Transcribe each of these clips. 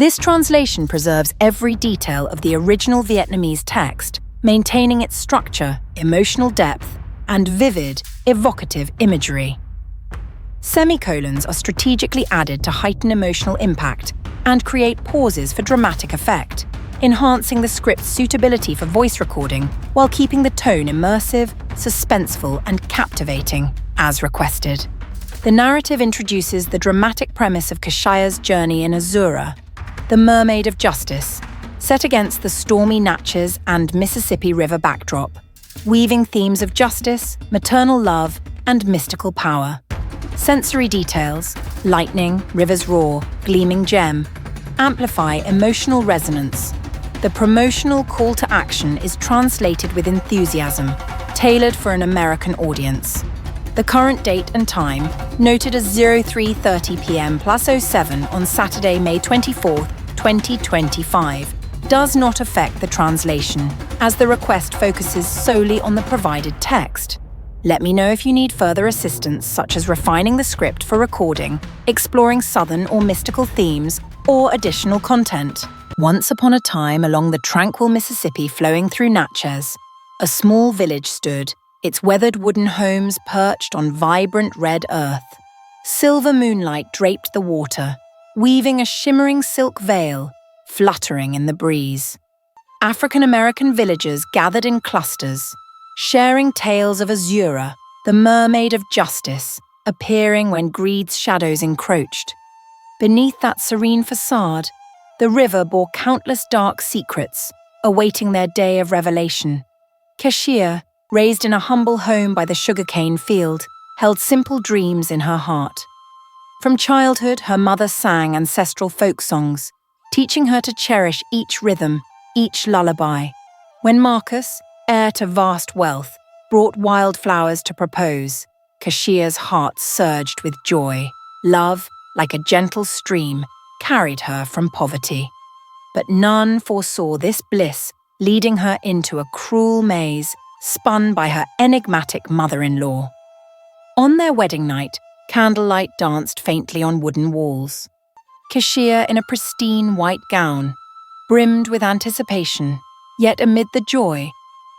This translation preserves every detail of the original Vietnamese text, maintaining its structure, emotional depth, and vivid, evocative imagery. Semicolons are strategically added to heighten emotional impact and create pauses for dramatic effect, enhancing the script's suitability for voice recording while keeping the tone immersive, suspenseful, and captivating, as requested. The narrative introduces the dramatic premise of Kashia's journey in Azura, the Mermaid of Justice, set against the stormy Natchez and Mississippi River backdrop, weaving themes of justice, maternal love, and mystical power. Sensory details, lightning, river's roar, gleaming gem, amplify emotional resonance. The promotional call to action is translated with enthusiasm, tailored for an American audience. The current date and time, noted as 03:30 p.m. +07 on Saturday, May 24, 2025, does not affect the translation, as the request focuses solely on the provided text. Let me know if you need further assistance, such as refining the script for recording, exploring southern or mystical themes, or additional content. Once upon a time, along the tranquil Mississippi flowing through Natchez, a small village stood, its weathered wooden homes perched on vibrant red earth. Silver moonlight draped the water, weaving a shimmering silk veil, fluttering in the breeze. African-American villagers gathered in clusters, sharing tales of Azura, the Mermaid of Justice, appearing when greed's shadows encroached. Beneath that serene facade, the river bore countless dark secrets, awaiting their day of revelation. Kashia, raised in a humble home by the sugarcane field, held simple dreams in her heart. From childhood, her mother sang ancestral folk songs, teaching her to cherish each rhythm, each lullaby. When Marcus, heir to vast wealth, brought wildflowers to propose, Kashia's heart surged with joy. Love, like a gentle stream, carried her from poverty. But none foresaw this bliss leading her into a cruel maze spun by her enigmatic mother-in-law. On their wedding night, candlelight danced faintly on wooden walls. Kashia, in a pristine white gown, brimmed with anticipation, yet amid the joy,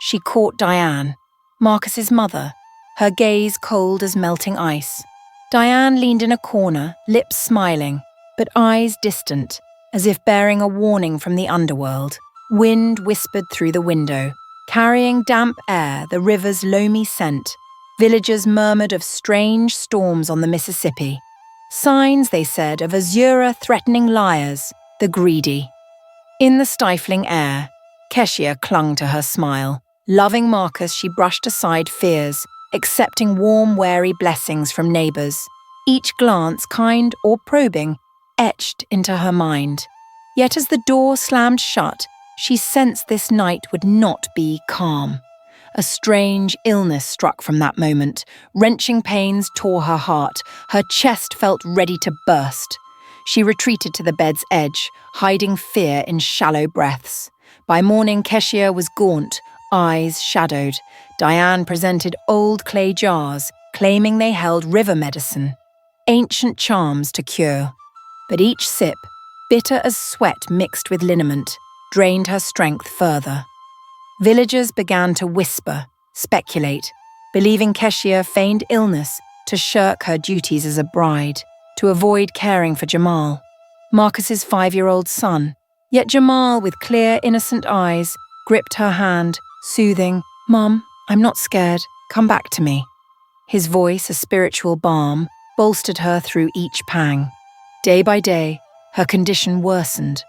she caught Diane, Marcus's mother, her gaze cold as melting ice. Diane leaned in a corner, lips smiling, but eyes distant, as if bearing a warning from the underworld. Wind whispered through the window, carrying damp air, the river's loamy scent. Villagers murmured of strange storms on the Mississippi. Signs, they said, of Azura threatening liars, the greedy. In the stifling air, Keshia clung to her smile. Loving Marcus, she brushed aside fears, accepting warm, wary blessings from neighbors. Each glance, kind or probing, etched into her mind. Yet as the door slammed shut, she sensed this night would not be calm. A strange illness struck from that moment. Wrenching pains tore her heart. Her chest felt ready to burst. She retreated to the bed's edge, hiding fear in shallow breaths. By morning, Keshia was gaunt, eyes shadowed. Diane presented old clay jars, claiming they held river medicine, ancient charms to cure. But each sip, bitter as sweat mixed with liniment, drained her strength further. Villagers began to whisper, speculate, believing Keshia feigned illness to shirk her duties as a bride, to avoid caring for Jamal, Marcus's 5-year-old son. Yet Jamal, with clear, innocent eyes, gripped her hand, soothing, "Mum, I'm not scared. Come back to me." His voice, a spiritual balm, bolstered her through each pang. Day by day, her condition worsened.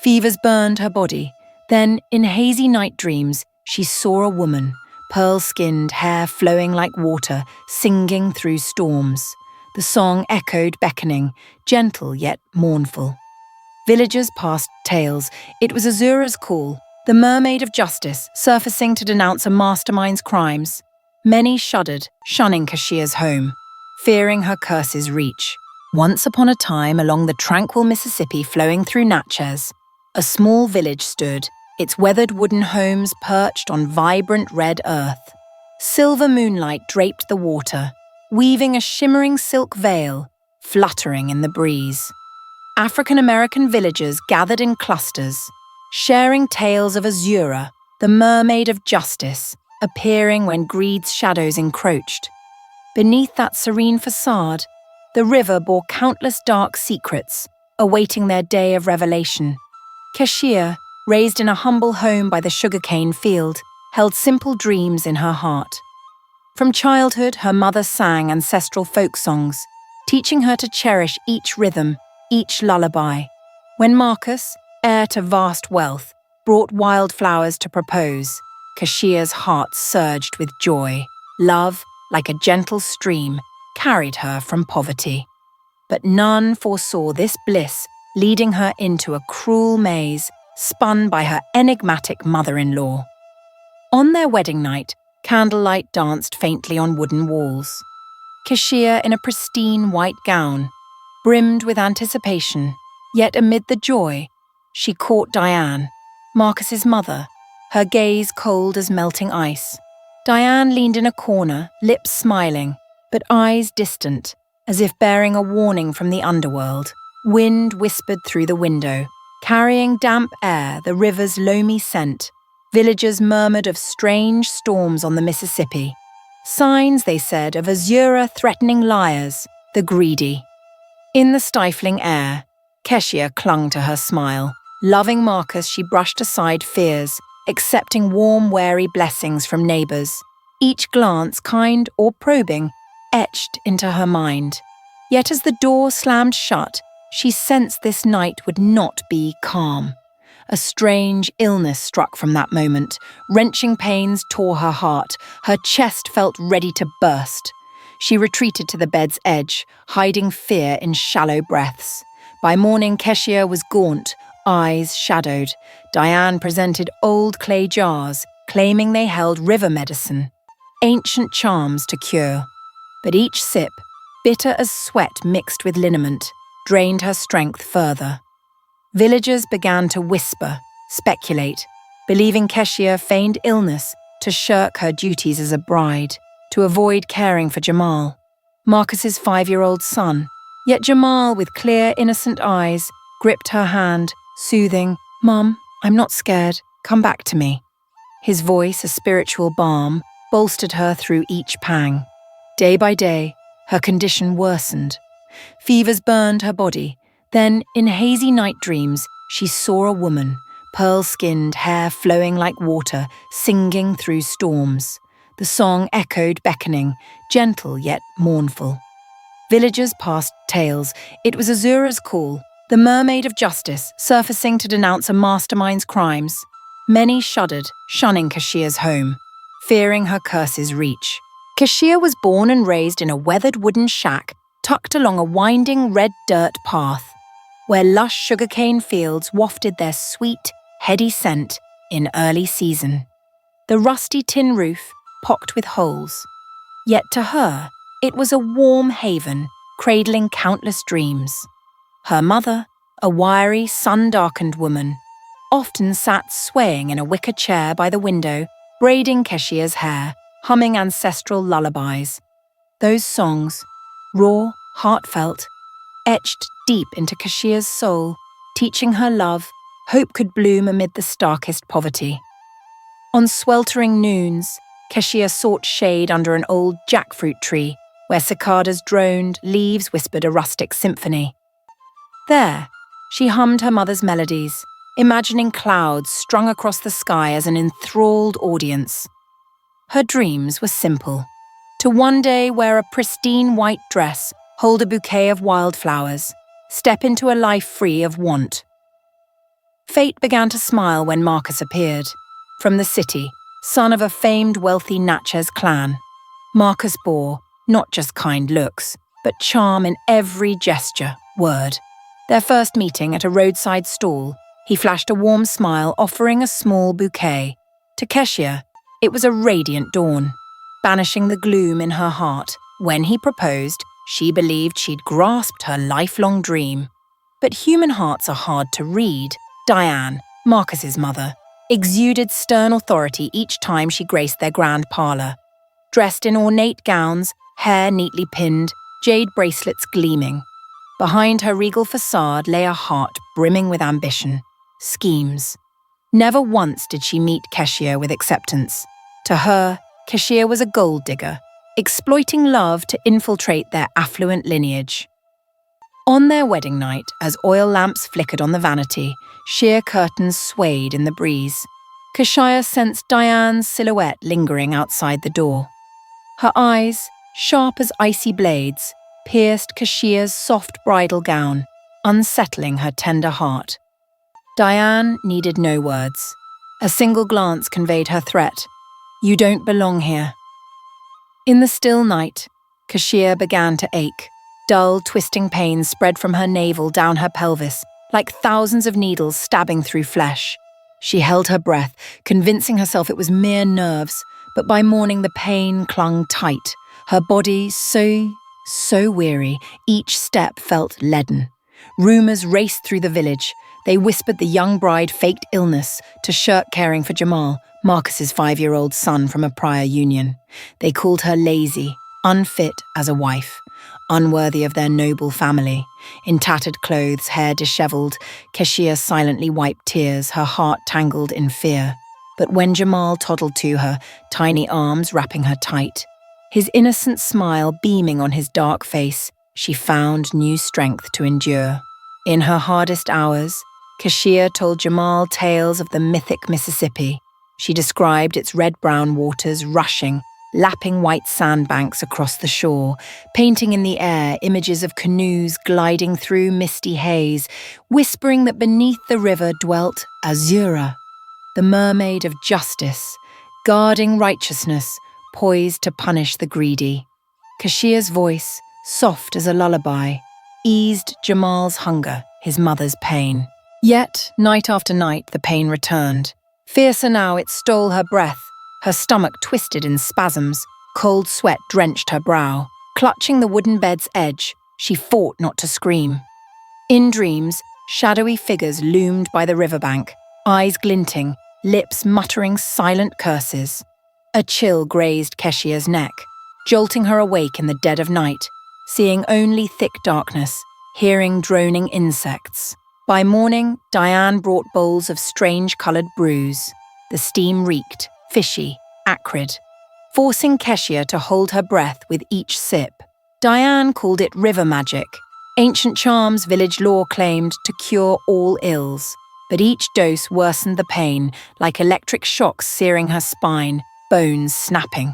Fevers burned her body. Then, in hazy night dreams, she saw a woman, pearl-skinned, hair flowing like water, singing through storms. The song echoed beckoning, gentle yet mournful. Villagers passed tales. It was Azura's call, the Mermaid of Justice, surfacing to denounce a mastermind's crimes. Many shuddered, shunning Kashia's home, fearing her curse's reach. Once upon a time, along the tranquil Mississippi flowing through Natchez, a small village stood, its weathered wooden homes perched on vibrant red earth. Silver moonlight draped the water, weaving a shimmering silk veil, fluttering in the breeze. African-American villagers gathered in clusters, sharing tales of Azura, the mermaid of justice, appearing when greed's shadows encroached. Beneath that serene facade, the river bore countless dark secrets, awaiting their day of revelation. Keshia, raised in a humble home by the sugarcane field, held simple dreams in her heart. From childhood, her mother sang ancestral folk songs, teaching her to cherish each rhythm, each lullaby. When Marcus, heir to vast wealth, brought wildflowers to propose, Keshia's heart surged with joy. Love, like a gentle stream, carried her from poverty. But none foresaw this bliss leading her into a cruel maze spun by her enigmatic mother-in-law. On their wedding night, candlelight danced faintly on wooden walls. Keshia, in a pristine white gown, brimmed with anticipation, yet amid the joy, she caught Diane, Marcus's mother, her gaze cold as melting ice. Diane leaned in a corner, lips smiling, but eyes distant, as if bearing a warning from the underworld. Wind whispered through the window, carrying damp air, the river's loamy scent. Villagers murmured of strange storms on the Mississippi. Signs, they said, of Azura threatening liars, the greedy. In the stifling air, Keshia clung to her smile. Loving Marcus, she brushed aside fears, accepting warm, wary blessings from neighbors. Each glance, kind or probing, etched into her mind. Yet as the door slammed shut, she sensed this night would not be calm. A strange illness struck from that moment. Wrenching pains tore her heart. Her chest felt ready to burst. She retreated to the bed's edge, hiding fear in shallow breaths. By morning, Keshia was gaunt, eyes shadowed. Diane presented old clay jars, claiming they held river medicine, ancient charms to cure. But each sip, bitter as sweat mixed with liniment, drained her strength further. Villagers began to whisper, speculate, believing Keshia feigned illness to shirk her duties as a bride, to avoid caring for Jamal, Marcus's 5-year-old son. Yet Jamal, with clear, innocent eyes, gripped her hand, soothing, "Mum, I'm not scared. Come back to me." His voice, a spiritual balm, bolstered her through each pang. Day by day, her condition worsened. Fevers burned her body. Then, in hazy night dreams, she saw a woman, pearl-skinned, hair flowing like water, singing through storms. The song echoed beckoning, gentle yet mournful. Villagers passed tales. It was Azura's call, the mermaid of justice, surfacing to denounce a mastermind's crimes. Many shuddered, shunning Keshia's home, fearing her curse's reach. Keshia was born and raised in a weathered wooden shack tucked along a winding red dirt path, where lush sugarcane fields wafted their sweet, heady scent in early season. The rusty tin roof pocked with holes. Yet to her, it was a warm haven, cradling countless dreams. Her mother, a wiry, sun-darkened woman, often sat swaying in a wicker chair by the window, braiding Keshia's hair, humming ancestral lullabies. Those songs, raw, heartfelt, etched deep into Keshia's soul, teaching her love, hope could bloom amid the starkest poverty. On sweltering noons, Keshia sought shade under an old jackfruit tree, where cicadas droned, leaves whispered a rustic symphony. There, she hummed her mother's melodies, imagining clouds strung across the sky as an enthralled audience. Her dreams were simple: to one day wear a pristine white dress, hold a bouquet of wildflowers, step into a life free of want. Fate began to smile when Marcus appeared. From the city, son of a famed wealthy Natchez clan, Marcus bore not just kind looks, but charm in every gesture, word. Their first meeting at a roadside stall, he flashed a warm smile, offering a small bouquet. To Keshia, it was a radiant dawn, banishing the gloom in her heart. When he proposed, she believed she'd grasped her lifelong dream. But human hearts are hard to read. Diane, Marcus's mother, exuded stern authority each time she graced their grand parlor. Dressed in ornate gowns, hair neatly pinned, jade bracelets gleaming. Behind her regal facade lay a heart brimming with ambition, schemes. Never once did she meet Keshia with acceptance. To her, Keshia was a gold digger, exploiting love to infiltrate their affluent lineage. On their wedding night, as oil lamps flickered on the vanity, sheer curtains swayed in the breeze, Keshia sensed Diane's silhouette lingering outside the door. Her eyes, sharp as icy blades, pierced Keshia's soft bridal gown, unsettling her tender heart. Diane needed no words. A single glance conveyed her threat. "You don't belong here." In the still night, Keshia began to ache. Dull, twisting pains spread from her navel down her pelvis, like thousands of needles stabbing through flesh. She held her breath, convincing herself it was mere nerves, but by morning the pain clung tight. Her body so weary, each step felt leaden. Rumours raced through the village. They whispered the young bride faked illness to shirk caring for Jamal, Marcus's 5-year-old son from a prior union. They called her lazy, unfit as a wife, unworthy of their noble family. In tattered clothes, hair dishevelled, Keshia silently wiped tears, her heart tangled in fear. But when Jamal toddled to her, tiny arms wrapping her tight, his innocent smile beaming on his dark face, she found new strength to endure. In her hardest hours, Keshia told Jamal tales of the mythic Mississippi. She described its red-brown waters rushing, lapping white sandbanks across the shore, painting in the air images of canoes gliding through misty haze, whispering that beneath the river dwelt Azura, the mermaid of justice, guarding righteousness, poised to punish the greedy. Keshia's voice, soft as a lullaby, eased Jamal's hunger, his mother's pain. Yet, night after night, the pain returned. Fiercer now, it stole her breath. Her stomach twisted in spasms. Cold sweat drenched her brow. Clutching the wooden bed's edge, she fought not to scream. In dreams, shadowy figures loomed by the riverbank, eyes glinting, lips muttering silent curses. A chill grazed Keshia's neck, jolting her awake in the dead of night, seeing only thick darkness, hearing droning insects. By morning, Diane brought bowls of strange-coloured brews. The steam reeked, fishy, acrid, forcing Keshia to hold her breath with each sip. Diane called it river magic, ancient charms village lore claimed to cure all ills. But each dose worsened the pain, like electric shocks searing her spine, bones snapping.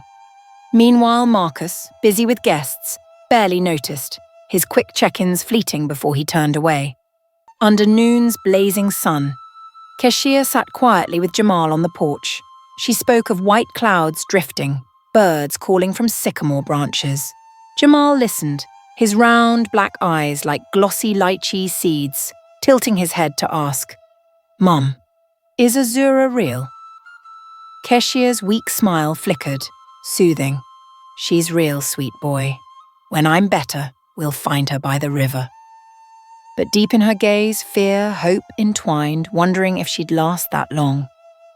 Meanwhile, Marcus, busy with guests, barely noticed, his quick check-ins fleeting before he turned away. Under noon's blazing sun, Keshia sat quietly with Jamal on the porch. She spoke of white clouds drifting, birds calling from sycamore branches. Jamal listened, his round black eyes like glossy lychee seeds, tilting his head to ask, "Mom, is Azura real?" Keshia's weak smile flickered, soothing. "She's real, sweet boy. When I'm better, we'll find her by the river." But deep in her gaze, fear, hope entwined, wondering if she'd last that long.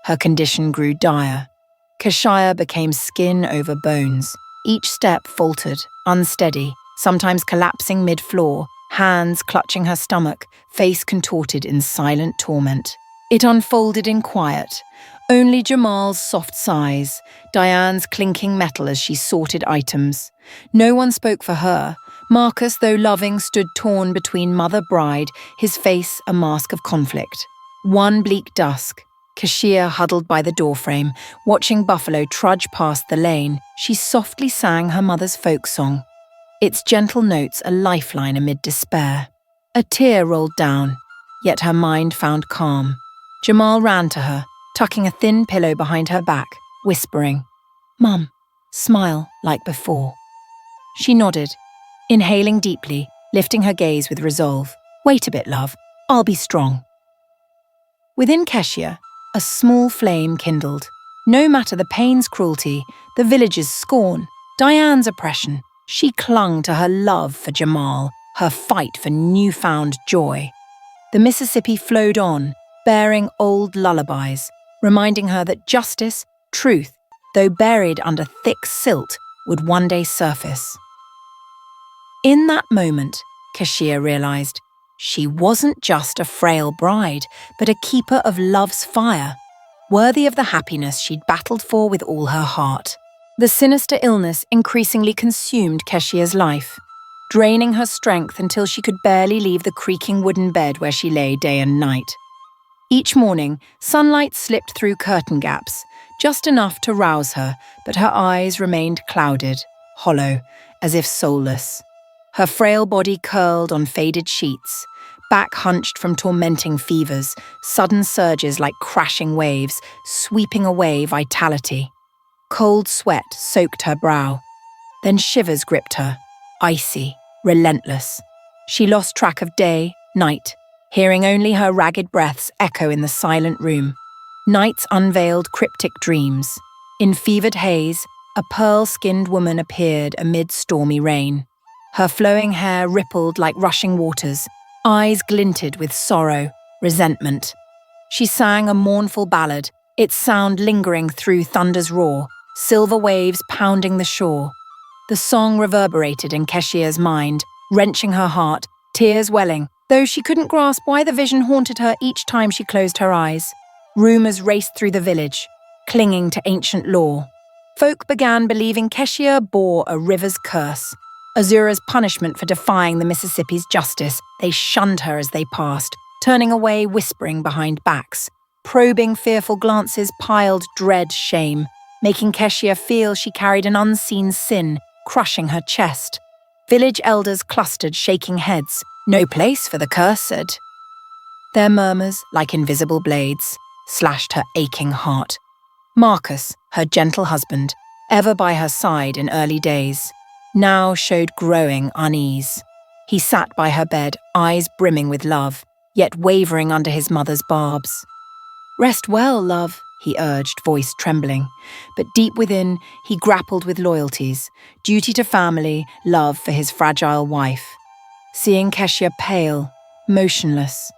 Her condition grew dire. Keshia became skin over bones. Each step faltered, unsteady, sometimes collapsing mid-floor, hands clutching her stomach, face contorted in silent torment. It unfolded in quiet. Only Jamal's soft sighs, Diane's clinking metal as she sorted items. No one spoke for her. Marcus, though loving, stood torn between mother-bride, his face a mask of conflict. One bleak dusk, Keshia huddled by the doorframe, watching Buffalo trudge past the lane, she softly sang her mother's folk song. Its gentle notes a lifeline amid despair. A tear rolled down, yet her mind found calm. Jamal ran to her, tucking a thin pillow behind her back, whispering, "Mum, smile like before." She nodded, inhaling deeply, lifting her gaze with resolve. "Wait a bit, love. I'll be strong." Within Keshia, a small flame kindled. No matter the pain's cruelty, the village's scorn, Diane's oppression, she clung to her love for Jamal, her fight for newfound joy. The Mississippi flowed on, bearing old lullabies, reminding her that justice, truth, though buried under thick silt, would one day surface. In that moment, Kashia realized. She wasn't just a frail bride, but a keeper of love's fire, worthy of the happiness she'd battled for with all her heart. The sinister illness increasingly consumed Keshia's life, draining her strength until she could barely leave the creaking wooden bed where she lay day and night. Each morning, sunlight slipped through curtain gaps, just enough to rouse her, but her eyes remained clouded, hollow, as if soulless. Her frail body curled on faded sheets, back hunched from tormenting fevers, sudden surges like crashing waves, sweeping away vitality. Cold sweat soaked her brow. Then shivers gripped her, icy, relentless. She lost track of day, night, hearing only her ragged breaths echo in the silent room. Nights unveiled cryptic dreams. In fevered haze, a pearl-skinned woman appeared amid stormy rain. Her flowing hair rippled like rushing waters, eyes glinted with sorrow, resentment. She sang a mournful ballad, its sound lingering through thunder's roar, silver waves pounding the shore. The song reverberated in Keshia's mind, wrenching her heart, tears welling, though she couldn't grasp why the vision haunted her each time she closed her eyes. Rumours raced through the village, clinging to ancient lore. Folk began believing Keshia bore a river's curse, Azura's punishment for defying the Mississippi's justice. They shunned her as they passed, turning away whispering behind backs. Probing fearful glances piled dread shame, making Keshia feel she carried an unseen sin crushing her chest. Village elders clustered, shaking heads. No place for the cursed. Their murmurs, like invisible blades, slashed her aching heart. Marcus, her gentle husband, ever by her side in early days, now showed growing unease. He sat by her bed, eyes brimming with love, yet wavering under his mother's barbs. "Rest well, love," he urged, voice trembling. But deep within, he grappled with loyalties, duty to family, love for his fragile wife. Seeing Keshia pale, motionless,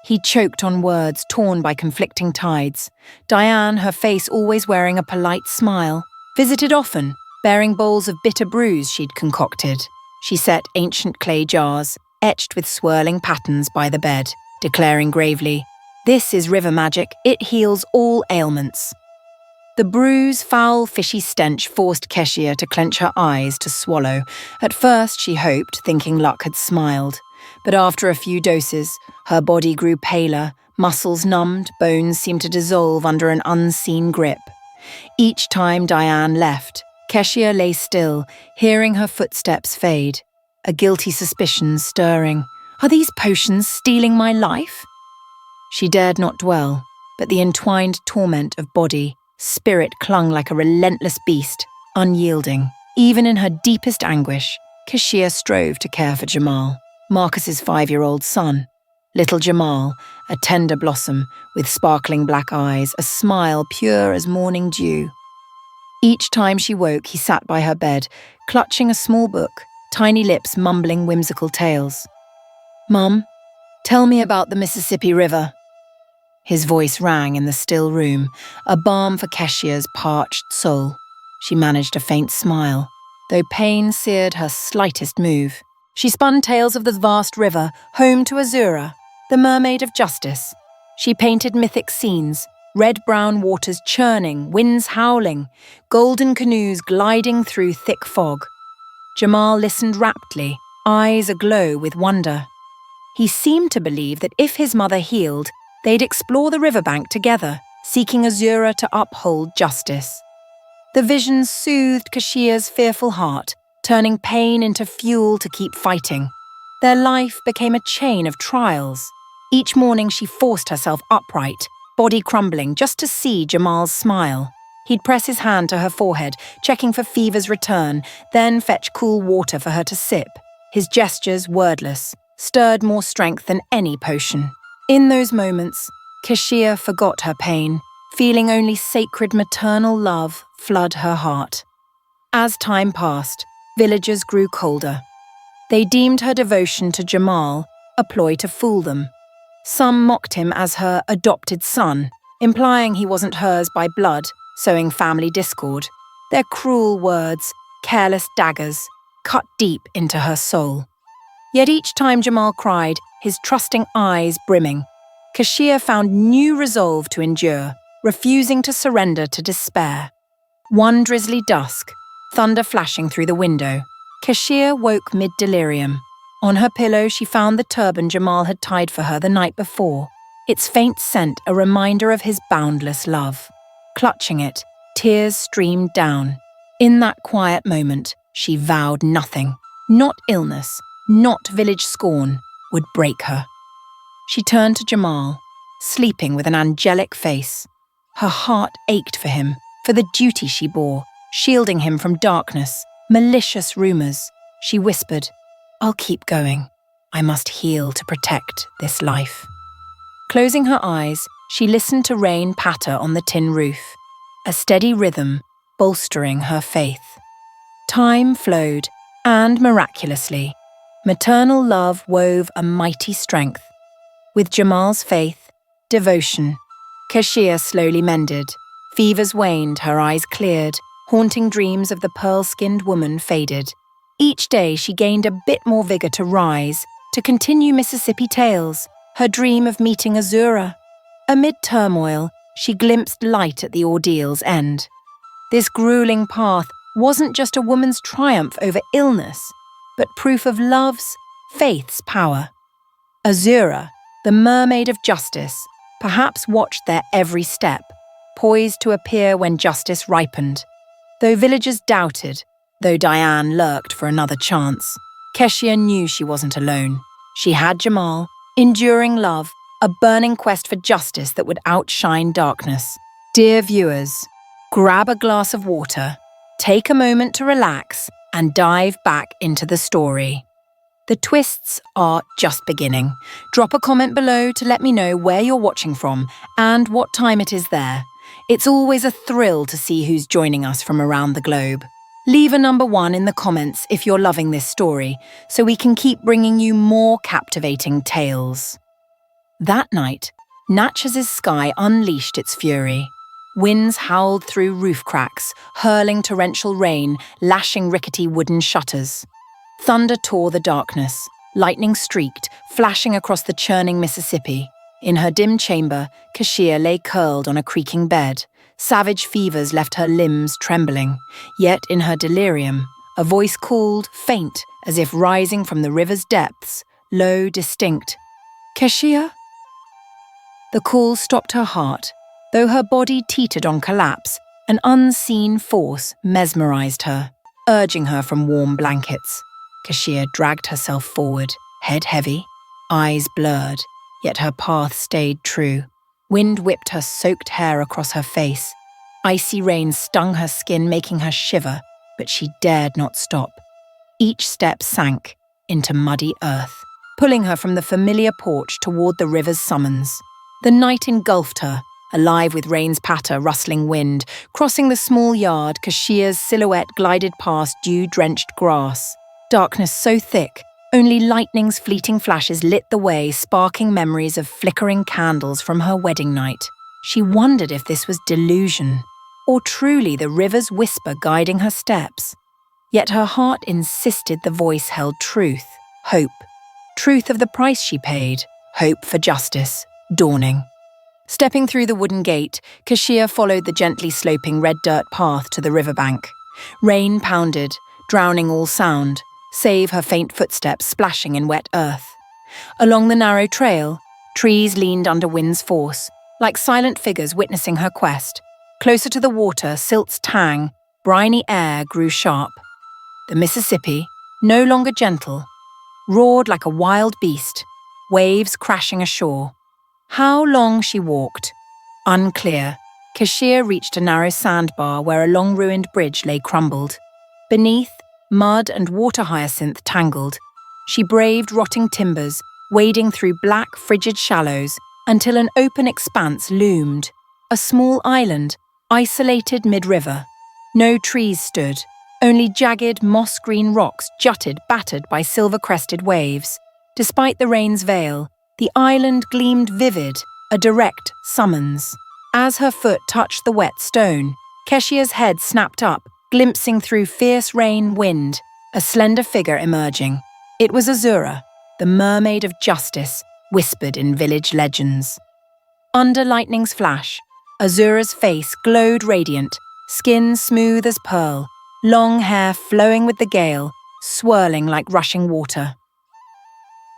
he choked on words torn by conflicting tides. Diane, her face always wearing a polite smile, visited often, bearing bowls of bitter brews she'd concocted. She set ancient clay jars, etched with swirling patterns by the bed, declaring gravely, "This is river magic, it heals all ailments." The brew's foul, fishy stench forced Keshia to clench her eyes to swallow. At first she hoped, thinking luck had smiled. But after a few doses, her body grew paler, muscles numbed, bones seemed to dissolve under an unseen grip. Each time Diane left, Keshia lay still, hearing her footsteps fade, a guilty suspicion stirring. Are these potions stealing my life? She dared not dwell, but the entwined torment of body, spirit clung like a relentless beast, unyielding. Even in her deepest anguish, Keshia strove to care for Jamal, Marcus's 5-year-old son. Little Jamal, a tender blossom with sparkling black eyes, a smile pure as morning dew. Each time she woke, he sat by her bed, clutching a small book, tiny lips mumbling whimsical tales. "Mum, tell me about the Mississippi River." His voice rang in the still room, a balm for Keshia's parched soul. She managed a faint smile, though pain seared her slightest move. She spun tales of the vast river, home to Azura, the mermaid of justice. She painted mythic scenes, red-brown waters churning, winds howling, golden canoes gliding through thick fog. Jamal listened raptly, eyes aglow with wonder. He seemed to believe that if his mother healed, they'd explore the riverbank together, seeking Azura to uphold justice. The vision soothed Keshia's fearful heart, turning pain into fuel to keep fighting. Their life became a chain of trials. Each morning she forced herself upright, body crumbling, just to see Jamal's smile. He'd press his hand to her forehead, checking for fever's return, then fetch cool water for her to sip. His gestures, wordless, stirred more strength than any potion. In those moments, Keshia forgot her pain, feeling only sacred maternal love flood her heart. As time passed, villagers grew colder. They deemed her devotion to Jamal a ploy to fool them. Some mocked him as her adopted son, implying he wasn't hers by blood, sowing family discord. Their cruel words, careless daggers, cut deep into her soul. Yet each time Jamal cried, his trusting eyes brimming, Kashia found new resolve to endure, refusing to surrender to despair. One drizzly dusk, thunder flashing through the window, Kashia woke mid-delirium. On her pillow she found the turban Jamal had tied for her the night before, its faint scent a reminder of his boundless love. Clutching it, tears streamed down. In that quiet moment, she vowed nothing, not illness, not village scorn, would break her. She turned to Jamal, sleeping with an angelic face. Her heart ached for him, for the duty she bore, shielding him from darkness, malicious rumors. She whispered, "I'll keep going. I must heal to protect this life." Closing her eyes, she listened to rain patter on the tin roof, a steady rhythm bolstering her faith. Time flowed, and miraculously, maternal love wove a mighty strength. With Jamal's faith, devotion, Kashia slowly mended. Fevers waned, her eyes cleared, haunting dreams of the pearl-skinned woman faded. Each day she gained a bit more vigor to rise, to continue Mississippi tales, her dream of meeting Azura. Amid turmoil, she glimpsed light at the ordeal's end. This grueling path wasn't just a woman's triumph over illness, but proof of love's, faith's power. Azura, the mermaid of justice, perhaps watched their every step, poised to appear when justice ripened. Though villagers doubted, though Diane lurked for another chance, Keshia knew she wasn't alone. She had Jamal, enduring love, a burning quest for justice that would outshine darkness. Dear viewers, grab a glass of water, take a moment to relax, and dive back into the story. The twists are just beginning. Drop a comment below to let me know where you're watching from and what time it is there. It's always a thrill to see who's joining us from around the globe. Leave a number 1 in the comments if you're loving this story, so we can keep bringing you more captivating tales. That night, Natchez' sky unleashed its fury. Winds howled through roof cracks, hurling torrential rain, lashing rickety wooden shutters. Thunder tore the darkness, lightning streaked, flashing across the churning Mississippi. In her dim chamber, Kashia lay curled on a creaking bed. Savage fevers left her limbs trembling. Yet in her delirium, a voice called, faint, as if rising from the river's depths, low, distinct. "Kashia?" The call stopped her heart. Though her body teetered on collapse, an unseen force mesmerized her, urging her from warm blankets. Kashia dragged herself forward, head heavy, eyes blurred, yet her path stayed true. Wind whipped her soaked hair across her face. Icy rain stung her skin, making her shiver, but she dared not stop. Each step sank into muddy earth, pulling her from the familiar porch toward the river's summons. The night engulfed her, alive with rain's patter, rustling wind. Crossing the small yard, Kashia's silhouette glided past dew-drenched grass. Darkness so thick, only lightning's fleeting flashes lit the way, sparking memories of flickering candles from her wedding night. She wondered if this was delusion, or truly the river's whisper guiding her steps. Yet her heart insisted the voice held truth, hope. Truth of the price she paid, hope for justice, dawning. Stepping through the wooden gate, Kashia followed the gently sloping red dirt path to the riverbank. Rain pounded, drowning all sound, save her faint footsteps splashing in wet earth. Along the narrow trail, trees leaned under wind's force, like silent figures witnessing her quest. Closer to the water, silt's tang, briny air grew sharp. The Mississippi, no longer gentle, roared like a wild beast, waves crashing ashore. How long she walked? Unclear. Kashia reached a narrow sandbar where a long-ruined bridge lay crumbled. Beneath, mud and water hyacinth tangled. She braved rotting timbers, wading through black, frigid shallows, until an open expanse loomed. A small island, isolated mid-river. No trees stood, only jagged, moss-green rocks jutted, battered by silver-crested waves. Despite the rain's veil, the island gleamed vivid, a direct summons. As her foot touched the wet stone, Keshia's head snapped up, glimpsing through fierce rain wind, a slender figure emerging. It was Azura, the mermaid of justice, whispered in village legends. Under lightning's flash, Azura's face glowed radiant, skin smooth as pearl, long hair flowing with the gale, swirling like rushing water.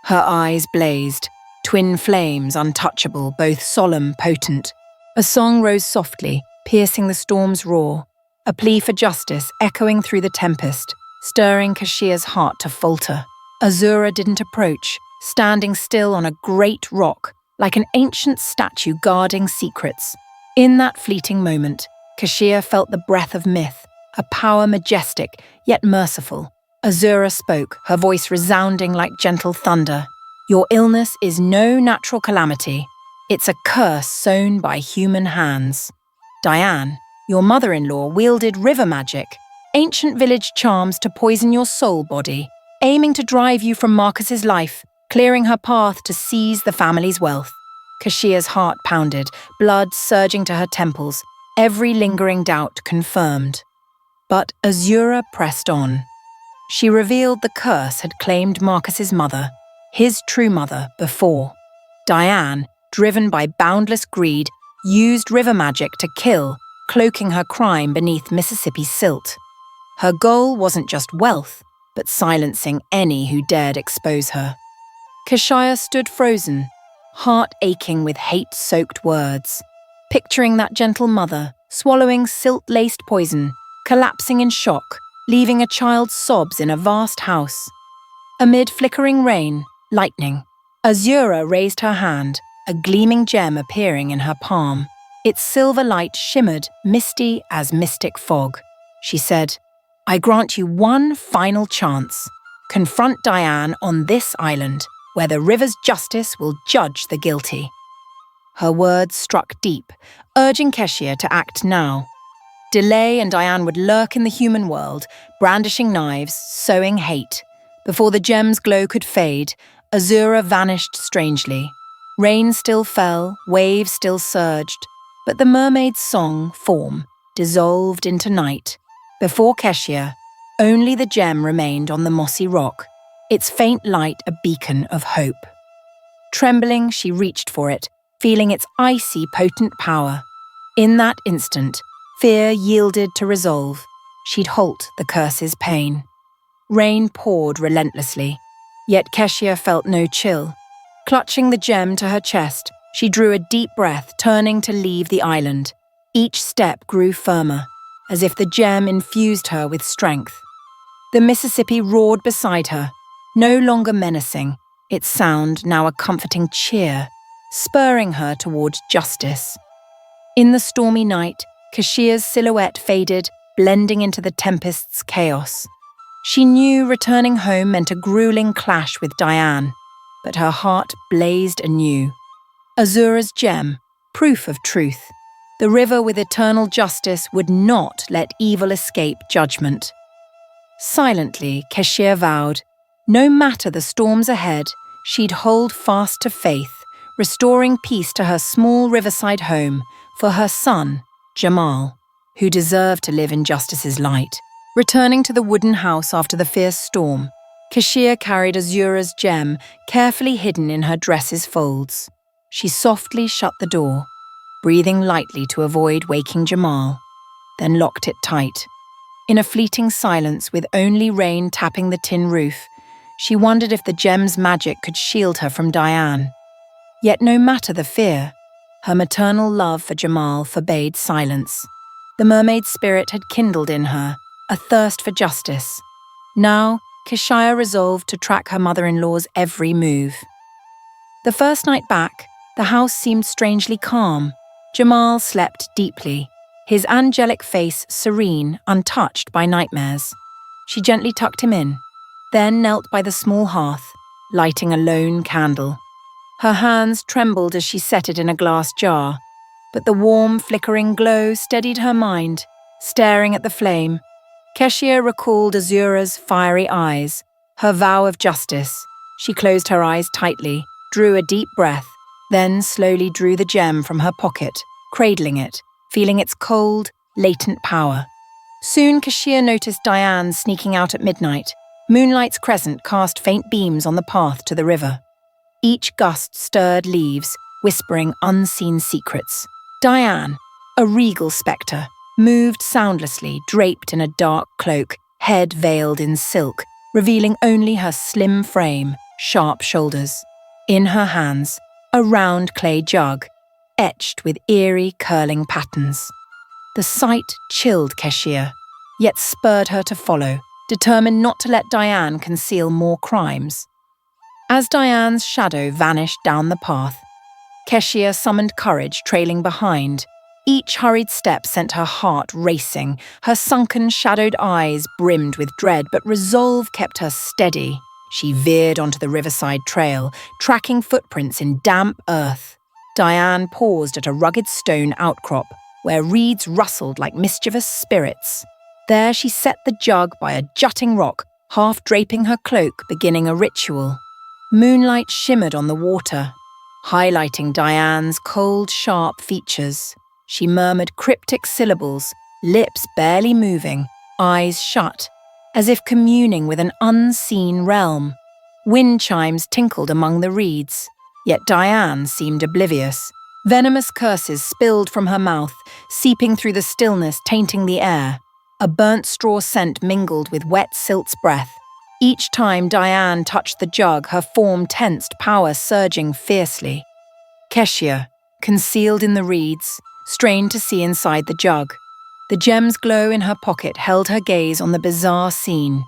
Her eyes blazed, twin flames untouchable, both solemn, potent. A song rose softly, piercing the storm's roar, a plea for justice echoing through the tempest, stirring Kashia's heart to falter. Azura didn't approach, standing still on a great rock, like an ancient statue guarding secrets. In that fleeting moment, Kashia felt the breath of myth, a power majestic yet merciful. Azura spoke, her voice resounding like gentle thunder. Your illness is no natural calamity. It's a curse sown by human hands. Diane, your mother-in-law, wielded river magic, ancient village charms to poison your soul body, aiming to drive you from Marcus's life, clearing her path to seize the family's wealth. Kashia's heart pounded, blood surging to her temples, every lingering doubt confirmed. But Azura pressed on. She revealed the curse had claimed Marcus's mother, his true mother, before. Diane, driven by boundless greed, used river magic to kill, cloaking her crime beneath Mississippi's silt. Her goal wasn't just wealth, but silencing any who dared expose her. Kashia stood frozen, heart aching with hate-soaked words, picturing that gentle mother swallowing silt-laced poison, collapsing in shock, leaving a child's sobs in a vast house. Amid flickering rain, lightning, Azura raised her hand, a gleaming gem appearing in her palm. Its silver light shimmered, misty as mystic fog. She said, I grant you one final chance. Confront Diane on this island, where the river's justice will judge the guilty. Her words struck deep, urging Keshia to act now. Delay and Diane would lurk in the human world, brandishing knives, sowing hate. Before the gem's glow could fade, Azura vanished strangely. Rain still fell, waves still surged, but the mermaid's song, form, dissolved into night. Before Keshia, only the gem remained on the mossy rock, its faint light a beacon of hope. Trembling, she reached for it, feeling its icy, potent power. In that instant, fear yielded to resolve. She'd halt the curse's pain. Rain poured relentlessly, yet Keshia felt no chill. Clutching the gem to her chest, she drew a deep breath, turning to leave the island. Each step grew firmer, as if the gem infused her with strength. The Mississippi roared beside her, no longer menacing, its sound now a comforting cheer, spurring her toward justice. In the stormy night, Kashia's silhouette faded, blending into the tempest's chaos. She knew returning home meant a grueling clash with Diane, but her heart blazed anew. Azura's gem, proof of truth. The river with eternal justice would not let evil escape judgment. Silently, Keshia vowed, no matter the storms ahead, she'd hold fast to faith, restoring peace to her small riverside home for her son, Jamal, who deserved to live in justice's light. Returning to the wooden house after the fierce storm, Keshia carried Azura's gem carefully hidden in her dress's folds. She softly shut the door, breathing lightly to avoid waking Jamal, then locked it tight. In a fleeting silence with only rain tapping the tin roof, she wondered if the gem's magic could shield her from Diane. Yet no matter the fear, her maternal love for Jamal forbade silence. The mermaid spirit had kindled in her, a thirst for justice. Now, Keshia resolved to track her mother-in-law's every move. The first night back, the house seemed strangely calm. Jamal slept deeply, his angelic face serene, untouched by nightmares. She gently tucked him in, then knelt by the small hearth, lighting a lone candle. Her hands trembled as she set it in a glass jar, but the warm, flickering glow steadied her mind. Staring at the flame, Keshia recalled Azura's fiery eyes, her vow of justice. She closed her eyes tightly, drew a deep breath, then slowly drew the gem from her pocket, cradling it, feeling its cold, latent power. Soon Keshia noticed Diane sneaking out at midnight, Moonlight's crescent cast faint beams on the path to the river. Each gust stirred leaves, whispering unseen secrets. Diane, a regal spectre, moved soundlessly, draped in a dark cloak, head veiled in silk, revealing only her slim frame, sharp shoulders. In her hands, a round clay jug, etched with eerie, curling patterns. The sight chilled Keshia, yet spurred her to follow, determined not to let Diane conceal more crimes. As Diane's shadow vanished down the path, Keshia summoned courage, trailing behind. Each hurried step sent her heart racing, her sunken, shadowed eyes brimmed with dread, but resolve kept her steady. She veered onto the riverside trail, tracking footprints in damp earth. Diane paused at a rugged stone outcrop, where reeds rustled like mischievous spirits. There she set the jug by a jutting rock, half draping her cloak, beginning a ritual. Moonlight shimmered on the water, highlighting Diane's cold, sharp features. She murmured cryptic syllables, lips barely moving, eyes shut, as if communing with an unseen realm. Wind chimes tinkled among the reeds, yet Diane seemed oblivious. Venomous curses spilled from her mouth, seeping through the stillness, tainting the air. A burnt straw scent mingled with wet silt's breath. Each time Diane touched the jug, her form tensed, power surging fiercely. Keshia, concealed in the reeds, strained to see inside the jug. The gem's glow in her pocket held her gaze on the bizarre scene.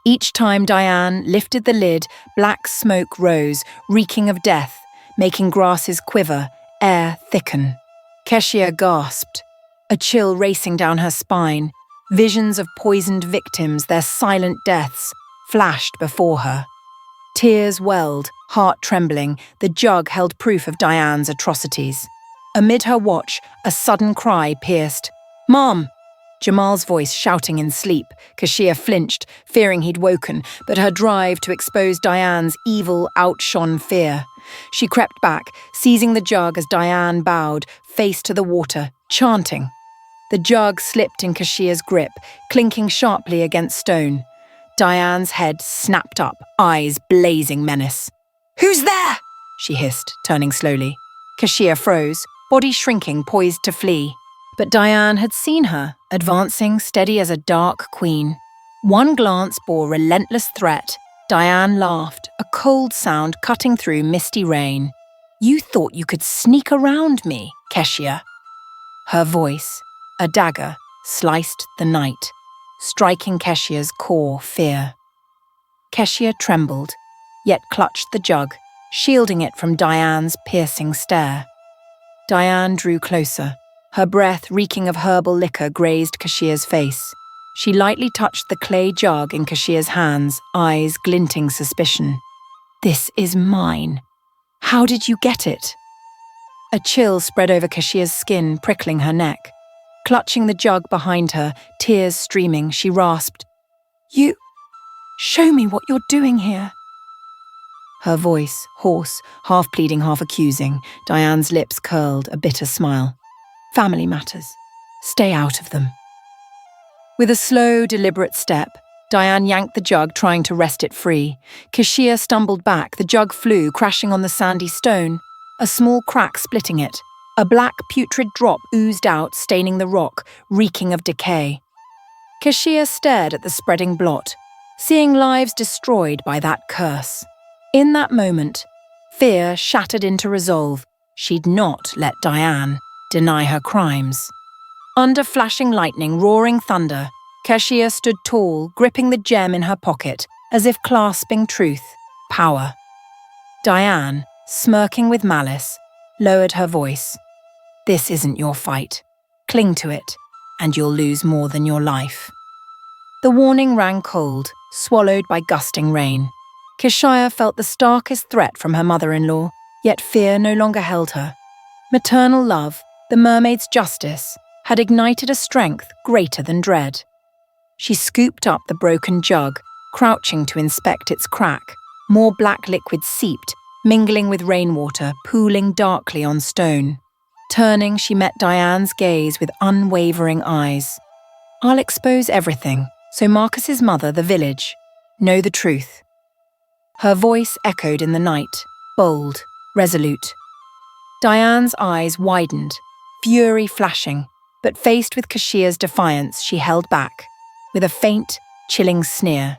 Each time Diane lifted the lid, black smoke rose, reeking of death, making grasses quiver, air thicken. Keshia gasped, a chill racing down her spine. Visions of poisoned victims, their silent deaths, flashed before her. Tears welled, heart trembling, the jug held proof of Diane's atrocities. Amid her watch, a sudden cry pierced. "Mom!" Jamal's voice shouting in sleep. Keshia flinched, fearing he'd woken, but her drive to expose Diane's evil outshone fear. She crept back, seizing the jug as Diane bowed, face to the water, chanting. The jug slipped in Keshia's grip, clinking sharply against stone. Diane's head snapped up, eyes blazing menace. "Who's there?" she hissed, turning slowly. Keshia froze, body shrinking, poised to flee. But Diane had seen her, advancing steady as a dark queen. One glance bore relentless threat. Diane laughed, a cold sound cutting through misty rain. "You thought you could sneak around me, Keshia." Her voice, a dagger, sliced the night, striking Keshia's core fear. Keshia trembled, yet clutched the jug, shielding it from Diane's piercing stare. Diane drew closer. Her breath, reeking of herbal liquor, grazed Keshia's face. She lightly touched the clay jug in Keshia's hands, eyes glinting suspicion. "This is mine. How did you get it?" A chill spread over Keshia's skin, prickling her neck. Clutching the jug behind her, tears streaming, she rasped, "You... show me what you're doing here." Her voice, hoarse, half pleading, half accusing, Diane's lips curled, a bitter smile. "Family matters. Stay out of them." With a slow, deliberate step, Diane yanked the jug, trying to wrest it free. Keshia stumbled back, the jug flew, crashing on the sandy stone, a small crack splitting it. A black, putrid drop oozed out, staining the rock, reeking of decay. Keshia stared at the spreading blot, seeing lives destroyed by that curse. In that moment, fear shattered into resolve. She'd not let Diane deny her crimes. Under flashing lightning, roaring thunder, Keshia stood tall, gripping the gem in her pocket, as if clasping truth, power. Diane, smirking with malice, lowered her voice. "This isn't your fight. Cling to it, and you'll lose more than your life." The warning rang cold, swallowed by gusting rain. Keshia felt the starkest threat from her mother-in-law, yet fear no longer held her. Maternal love, the mermaid's justice, had ignited a strength greater than dread. She scooped up the broken jug, crouching to inspect its crack. More black liquid seeped, mingling with rainwater, pooling darkly on stone. Turning, she met Diane's gaze with unwavering eyes. "I'll expose everything, so Marcus's mother, the village, Know the truth." Her voice echoed in the night, bold, resolute. Diane's eyes widened, fury flashing, but faced with Kashia's defiance, she held back, with a faint, chilling sneer.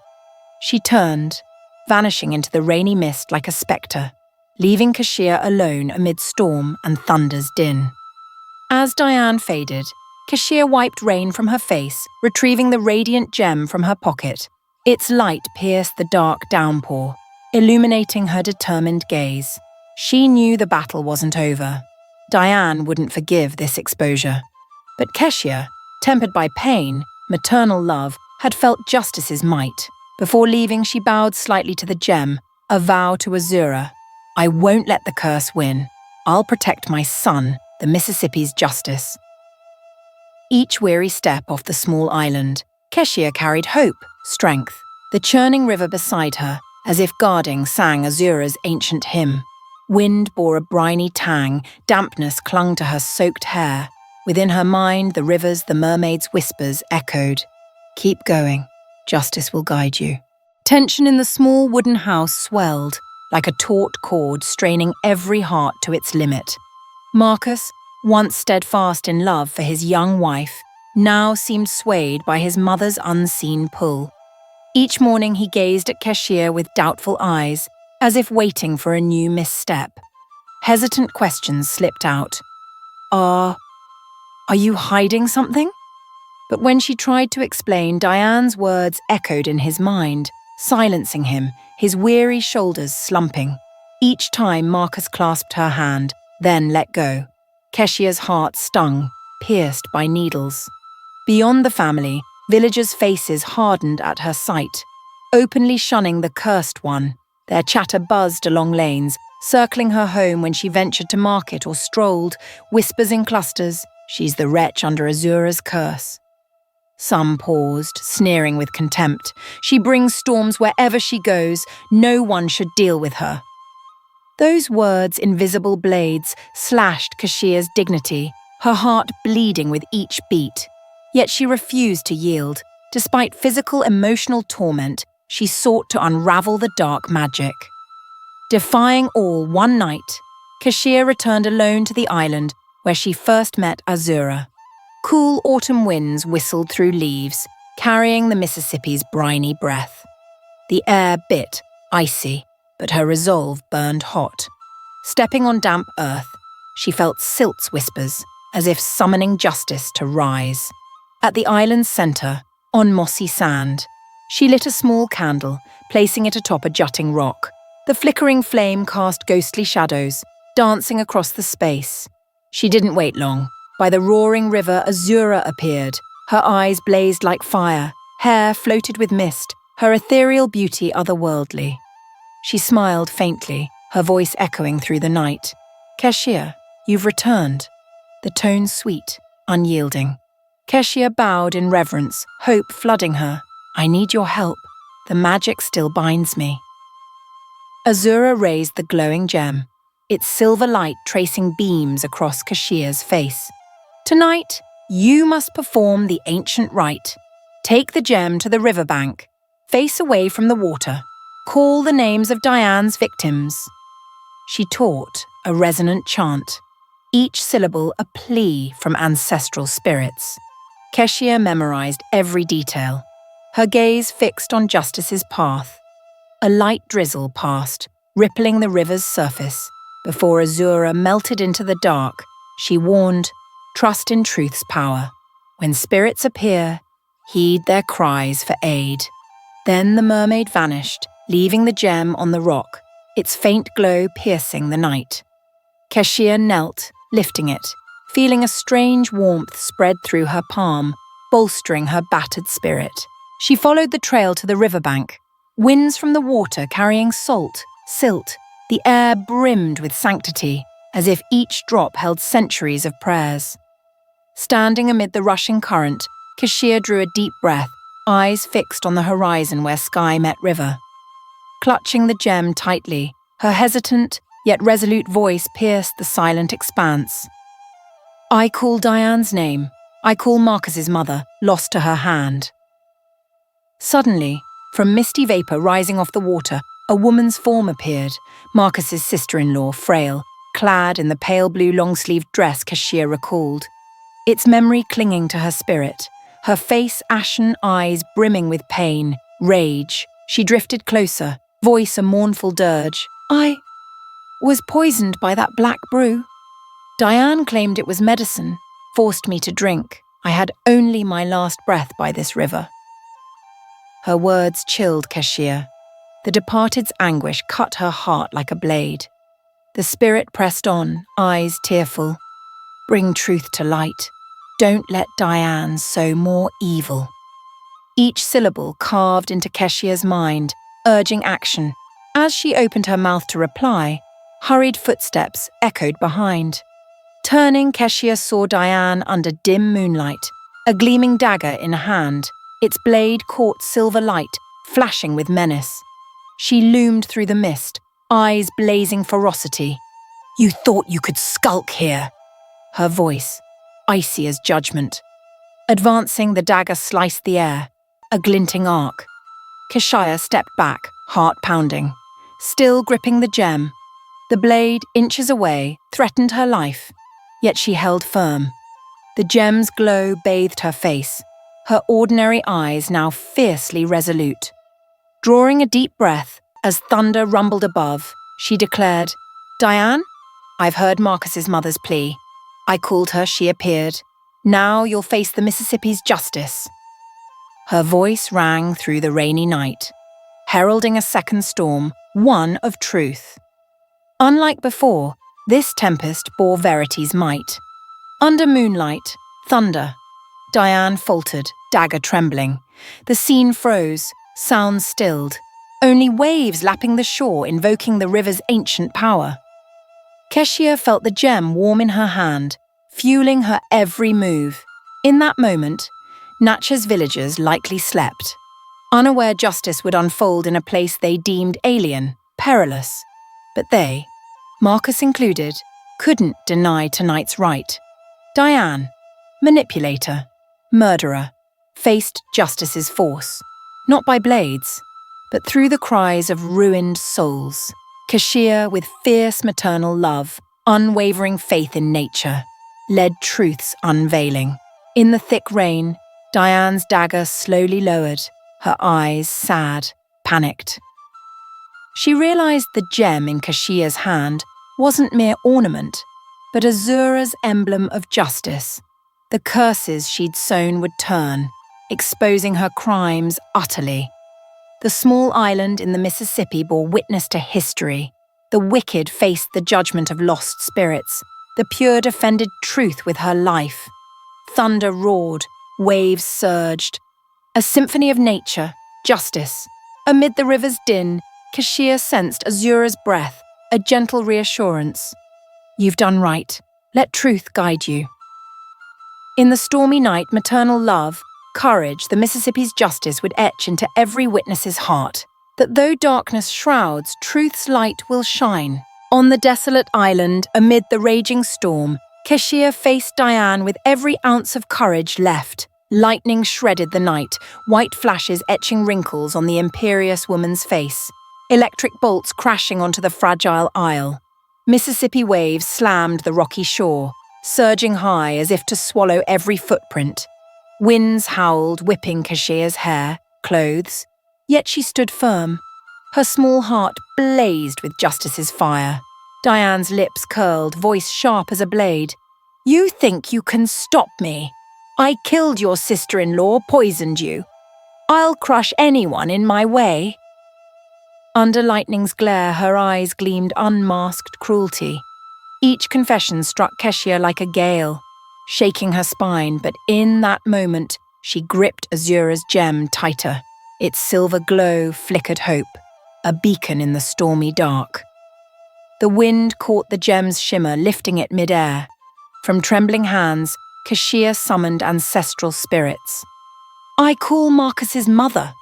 She turned, vanishing into the rainy mist like a spectre, leaving Kashia alone amid storm and thunder's din. As Diane faded, Kashia wiped rain from her face, retrieving the radiant gem from her pocket. Its light pierced the dark downpour, illuminating her determined gaze. She knew the battle wasn't over. Diane wouldn't forgive this exposure. But Keshia, tempered by pain, maternal love, had felt justice's might. Before leaving, she bowed slightly to the gem, a vow to Azura. "I won't let the curse win. I'll protect my son, the Mississippi's justice." Each weary step off the small island, Keshia carried hope, strength. The churning river beside her, as if guarding, sang Azura's ancient hymn. Wind bore a briny tang, dampness clung to her soaked hair. Within her mind, the rivers, the mermaid's whispers echoed. "Keep going. Justice will guide you." Tension in the small wooden house swelled, like a taut cord straining every heart to its limit. Marcus, once steadfast in love for his young wife, now seemed swayed by his mother's unseen pull. Each morning he gazed at Keshia with doubtful eyes, as if waiting for a new misstep. Hesitant questions slipped out. Are you hiding something?" But when she tried to explain, Diane's words echoed in his mind, silencing him, his weary shoulders slumping. Each time Marcus clasped her hand, then let go. Keshia's heart stung, pierced by needles. Beyond the family, villagers' faces hardened at her sight, openly shunning the cursed one. Their chatter buzzed along lanes, circling her home when she ventured to market or strolled, whispers in clusters, "She's the wretch under Azura's curse." Some paused, sneering with contempt. "She brings storms wherever she goes. No one should deal with her." Those words, invisible blades, slashed Kashia's dignity, her heart bleeding with each beat. Yet she refused to yield. Despite physical, emotional torment, she sought to unravel the dark magic. Defying all one night, Kashia returned alone to the island where she first met Azura. Cool autumn winds whistled through leaves, carrying the Mississippi's briny breath. The air bit, icy, but her resolve burned hot. Stepping on damp earth, she felt Silt's whispers, as if summoning justice to rise. At the island's centre, on mossy sand, she lit a small candle, placing it atop a jutting rock. The flickering flame cast ghostly shadows, dancing across the space. She didn't wait long. By the roaring river, Azura appeared. Her eyes blazed like fire, hair floated with mist, her ethereal beauty otherworldly. She smiled faintly, her voice echoing through the night. "Keshia, you've returned." The tone sweet, unyielding. Keshia bowed in reverence, hope flooding her. "I need your help. The magic still binds me." Azura raised the glowing gem, its silver light tracing beams across Kashia's face. "Tonight, you must perform the ancient rite. Take the gem to the riverbank, face away from the water, call the names of Diane's victims." She taught a resonant chant, each syllable a plea from ancestral spirits. Keshia memorized every detail, her gaze fixed on justice's path. A light drizzle passed, rippling the river's surface. Before Azura melted into the dark, she warned, "Trust in truth's power. When spirits appear, heed their cries for aid." Then the mermaid vanished, leaving the gem on the rock, its faint glow piercing the night. Keshia knelt, lifting it, feeling a strange warmth spread through her palm, bolstering her battered spirit. She followed the trail to the riverbank, winds from the water carrying salt, silt. The air brimmed with sanctity, as if each drop held centuries of prayers. Standing amid the rushing current, Keshia drew a deep breath, eyes fixed on the horizon where sky met river. Clutching the gem tightly, her hesitant yet resolute voice pierced the silent expanse. "I call Diane's name. I call Marcus's mother, lost to her hand." Suddenly, From misty vapor rising off the water, a woman's form appeared, Marcus's sister-in-law, frail, clad in the pale blue long-sleeved dress Kashia recalled. Its memory clinging to her spirit, her face ashen, eyes brimming with pain, rage. She drifted closer, voice a mournful dirge. I was poisoned by that black brew. Diane claimed it was medicine, forced me to drink. I had only my last breath by this river. Her words chilled Kashia. The departed's anguish cut her heart like a blade. The spirit pressed on, eyes tearful. Bring truth to light. Don't let Diane sow more evil. Each syllable carved into Keshia's mind, urging action. As she opened her mouth to reply, hurried footsteps echoed behind. Turning, Keshia saw Diane under dim moonlight, a gleaming dagger in hand. Its blade caught silver light, flashing with menace. She loomed through the mist, eyes blazing ferocity. You thought you could skulk here. Her voice, icy as judgment. Advancing, the dagger sliced the air, a glinting arc. Keshia stepped back, heart pounding. Still gripping the gem, the blade, inches away, threatened her life, yet she held firm. The gem's glow bathed her face, her ordinary eyes now fiercely resolute. Drawing a deep breath, as thunder rumbled above, she declared, Diane, I've heard Marcus's mother's plea. I called her, she appeared. Now you'll face the Mississippi's justice. Her voice rang through the rainy night, heralding a second storm, one of truth. Unlike before, this tempest bore verity's might. Under moonlight, thunder. Diane faltered, dagger trembling. The scene froze, sounds stilled. Only waves lapping the shore, invoking the river's ancient power. Keshia felt the gem warm in her hand, fueling her every move. In that moment, Natchez villagers likely slept, unaware justice would unfold in a place they deemed alien, perilous. But they, Marcus included, couldn't deny tonight's right. Diane, manipulator, murderer, faced justice's force, not by blades, but through the cries of ruined souls. Kashia, with fierce maternal love, unwavering faith in nature, led truth's unveiling. In the thick rain, Diane's dagger slowly lowered, her eyes sad, panicked. She realized the gem in Kashia's hand wasn't mere ornament, but Azura's emblem of justice. The curses she'd sown would turn, exposing her crimes utterly. The small island in the Mississippi bore witness to history. The wicked faced the judgment of lost spirits. The pure defended truth with her life. Thunder roared, waves surged. A symphony of nature, justice. Amid the river's din, Kashia sensed Azura's breath, a gentle reassurance. You've done right. Let truth guide you. In the stormy night, maternal love, courage, the Mississippi's justice would etch into every witness's heart, that though darkness shrouds, truth's light will shine. On the desolate island, amid the raging storm, Keshia faced Diane with every ounce of courage left. Lightning shredded the night, white flashes etching wrinkles on the imperious woman's face. Electric bolts crashing onto the fragile isle. Mississippi waves slammed the rocky shore, surging high as if to swallow every footprint. Winds howled, whipping Kashia's hair, clothes, yet she stood firm. Her small heart blazed with justice's fire. Diane's lips curled, voice sharp as a blade. You think you can stop me? I killed your sister-in-law, poisoned you. I'll crush anyone in my way. Under lightning's glare, her eyes gleamed unmasked cruelty. Each confession struck Keshia like a gale, shaking her spine, but in that moment, she gripped Azura's gem tighter. Its silver glow flickered hope, a beacon in the stormy dark. The wind caught the gem's shimmer, lifting it mid-air. From trembling hands, Kashia summoned ancestral spirits. I call Marcus's mother.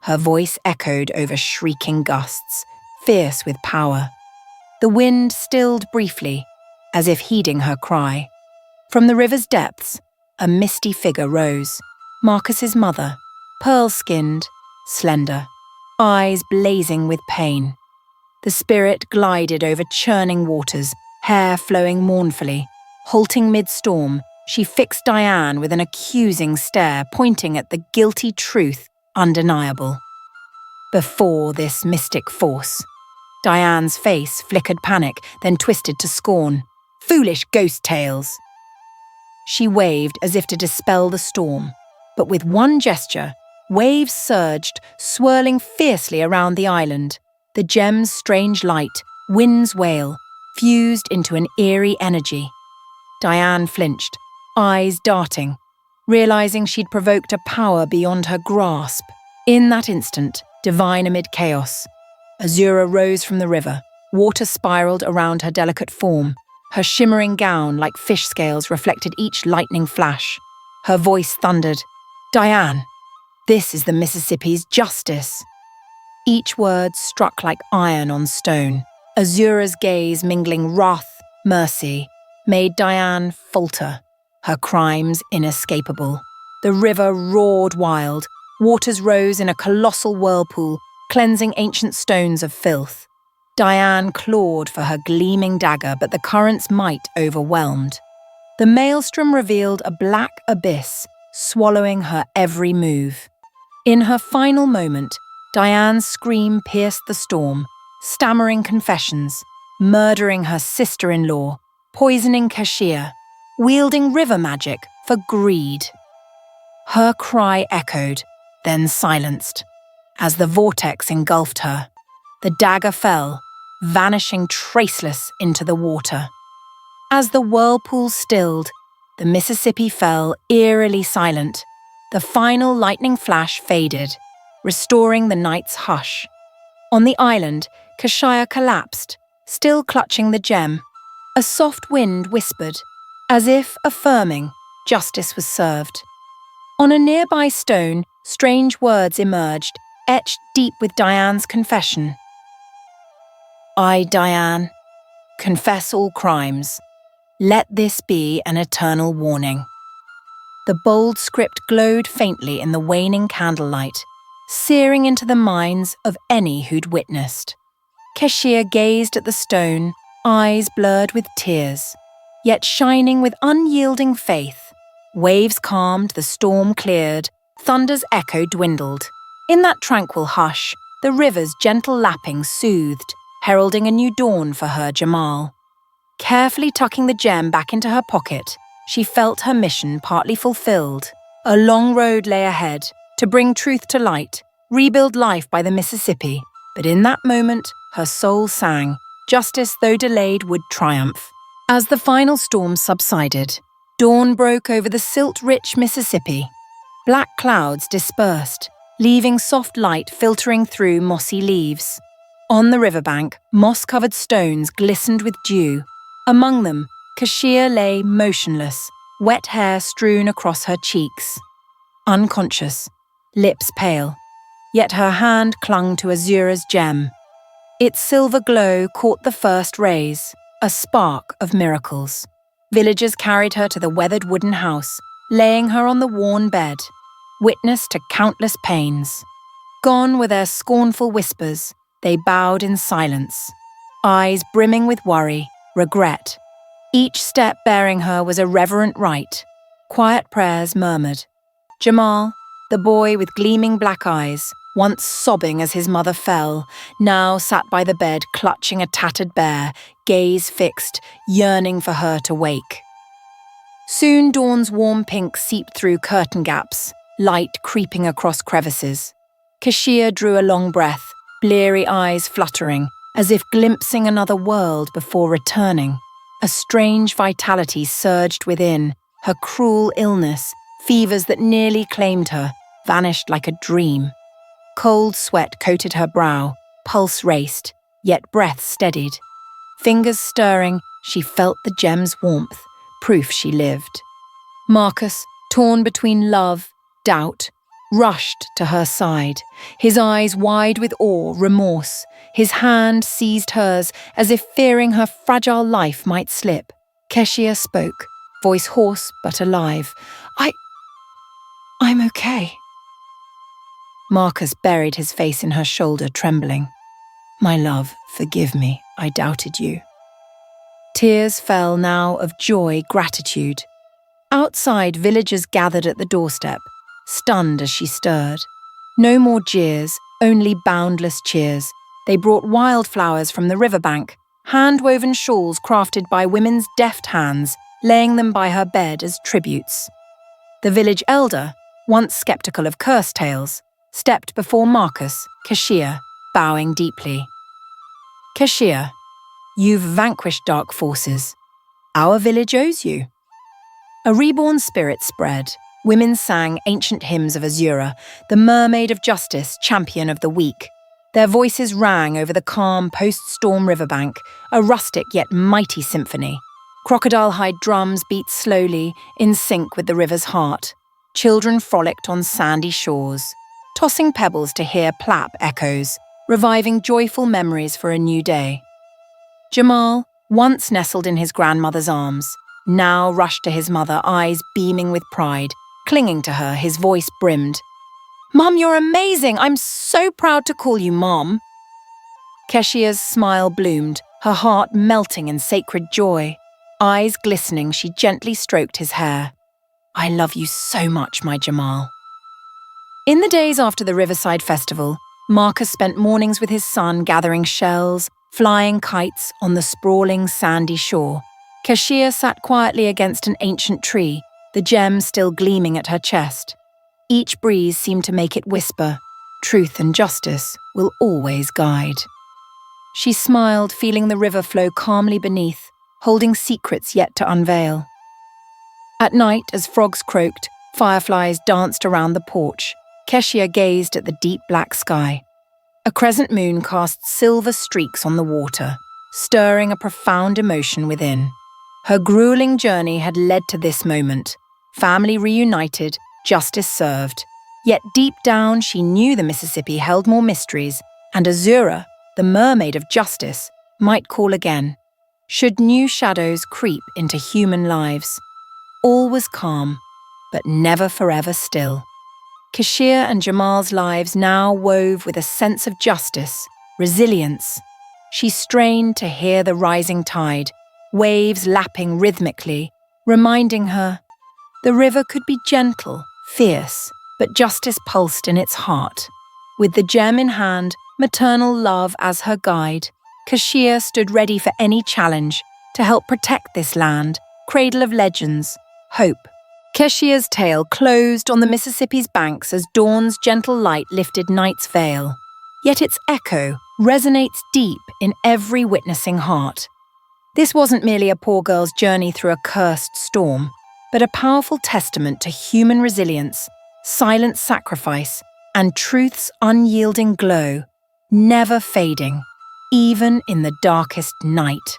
Her voice echoed over shrieking gusts, fierce with power. The wind stilled briefly, as if heeding her cry. From the river's depths, a misty figure rose. Marcus's mother, pearl-skinned, slender, eyes blazing with pain. The spirit glided over churning waters, hair flowing mournfully. Halting mid-storm, she fixed Diane with an accusing stare, pointing at the guilty truth undeniable. Before this mystic force, Diane's face flickered panic, then twisted to scorn. Foolish ghost tales! She waved as if to dispel the storm, but with one gesture, waves surged, swirling fiercely around the island. The gem's strange light, wind's wail, fused into an eerie energy. Diane flinched, eyes darting, realizing she'd provoked a power beyond her grasp. In that instant, divine amid chaos, Azura rose from the river, water spiraled around her delicate form. Her shimmering gown, like fish scales, reflected each lightning flash. Her voice thundered, "Diane, this is the Mississippi's justice." Each word struck like iron on stone. Azura's gaze, mingling wrath, mercy, made Diane falter, her crimes inescapable. The river roared wild. Waters rose in a colossal whirlpool, cleansing ancient stones of filth. Diane clawed for her gleaming dagger, but the current's might overwhelmed. The maelstrom revealed a black abyss, swallowing her every move. In her final moment, Diane's scream pierced the storm, stammering confessions, murdering her sister-in-law, poisoning Kashia, wielding river magic for greed. Her cry echoed, then silenced. As the vortex engulfed her, the dagger fell, vanishing traceless into the water. As the whirlpool stilled, the Mississippi fell eerily silent. The final lightning flash faded, restoring the night's hush. On the island, Kashia collapsed, still clutching the gem. A soft wind whispered, as if affirming justice was served. On a nearby stone, strange words emerged, etched deep with Diane's confession. "I, Diane, confess all crimes. Let this be an eternal warning." The bold script glowed faintly in the waning candlelight, searing into the minds of any who'd witnessed. Kashia gazed at the stone, eyes blurred with tears, yet shining with unyielding faith. Waves calmed, the storm cleared, thunder's echo dwindled. In that tranquil hush, the river's gentle lapping soothed, heralding a new dawn for her Jamal. Carefully tucking the gem back into her pocket, she felt her mission partly fulfilled. A long road lay ahead, to bring truth to light, rebuild life by the Mississippi. But in that moment, her soul sang, justice though delayed would triumph. As the final storm subsided, dawn broke over the silt-rich Mississippi. Black clouds dispersed, leaving soft light filtering through mossy leaves. On the riverbank, moss-covered stones glistened with dew. Among them, Kashia lay motionless, wet hair strewn across her cheeks. Unconscious, lips pale, yet her hand clung to Azura's gem. Its silver glow caught the first rays, a spark of miracles. Villagers carried her to the weathered wooden house, laying her on the worn bed, witness to countless pains. Gone were their scornful whispers, they bowed in silence, eyes brimming with worry, regret. Each step bearing her was a reverent rite. Quiet prayers murmured. Jamal, the boy with gleaming black eyes, once sobbing as his mother fell, now sat by the bed clutching a tattered bear, gaze fixed, yearning for her to wake. Soon dawn's warm pink seeped through curtain gaps, light creeping across crevices. Kashia drew a long breath, bleary eyes fluttering, as if glimpsing another world before returning. A strange vitality surged within, her cruel illness, fevers that nearly claimed her, vanished like a dream. Cold sweat coated her brow, pulse raced, yet breath steadied. Fingers stirring, she felt the gem's warmth, proof she lived. Marcus, torn between love, doubt, rushed to her side, his eyes wide with awe, remorse. His hand seized hers as if fearing her fragile life might slip. Keshia spoke, voice hoarse but alive. I'm okay. Marcus buried his face in her shoulder, trembling. "My love, forgive me, I doubted you." Tears fell now of joy, gratitude. Outside, villagers gathered at the doorstep, stunned as she stirred. No more jeers, only boundless cheers. They brought wildflowers from the riverbank, hand-woven shawls crafted by women's deft hands, laying them by her bed as tributes. The village elder, once skeptical of curse tales, stepped before Marcus, Kashia, bowing deeply. "Kashia, you've vanquished dark forces. Our village owes you." A reborn spirit spread. Women sang ancient hymns of Azura, the mermaid of justice, champion of the weak. Their voices rang over the calm post-storm riverbank, a rustic yet mighty symphony. Crocodile-hide drums beat slowly, in sync with the river's heart. Children frolicked on sandy shores, tossing pebbles to hear plap echoes, reviving joyful memories for a new day. Jamal, once nestled in his grandmother's arms, now rushed to his mother, eyes beaming with pride. Clinging to her, his voice brimmed. "Mum, you're amazing! I'm so proud to call you Mom." Keshia's smile bloomed, her heart melting in sacred joy. Eyes glistening, she gently stroked his hair. "I love you so much, my Jamal." In the days after the Riverside Festival, Marcus spent mornings with his son gathering shells, flying kites on the sprawling sandy shore. Kashia sat quietly against an ancient tree, the gem still gleaming at her chest. Each breeze seemed to make it whisper, "Truth and justice will always guide." She smiled, feeling the river flow calmly beneath, holding secrets yet to unveil. At night, as frogs croaked, fireflies danced around the porch. Keshia gazed at the deep black sky. A crescent moon cast silver streaks on the water, stirring a profound emotion within. Her grueling journey had led to this moment. Family reunited, justice served. Yet deep down, she knew the Mississippi held more mysteries, and Azura, the mermaid of justice, might call again, should new shadows creep into human lives. All was calm, but never forever still. Kashia and Jamal's lives now wove with a sense of justice, resilience. She strained to hear the rising tide, waves lapping rhythmically, reminding her the river could be gentle, fierce, but justice pulsed in its heart. With the gem in hand, maternal love as her guide, Kashia stood ready for any challenge to help protect this land, cradle of legends, hope. Keshia's tale closed on the Mississippi's banks as dawn's gentle light lifted night's veil. Yet its echo resonates deep in every witnessing heart. This wasn't merely a poor girl's journey through a cursed storm, but a powerful testament to human resilience, silent sacrifice, and truth's unyielding glow, never fading, even in the darkest night.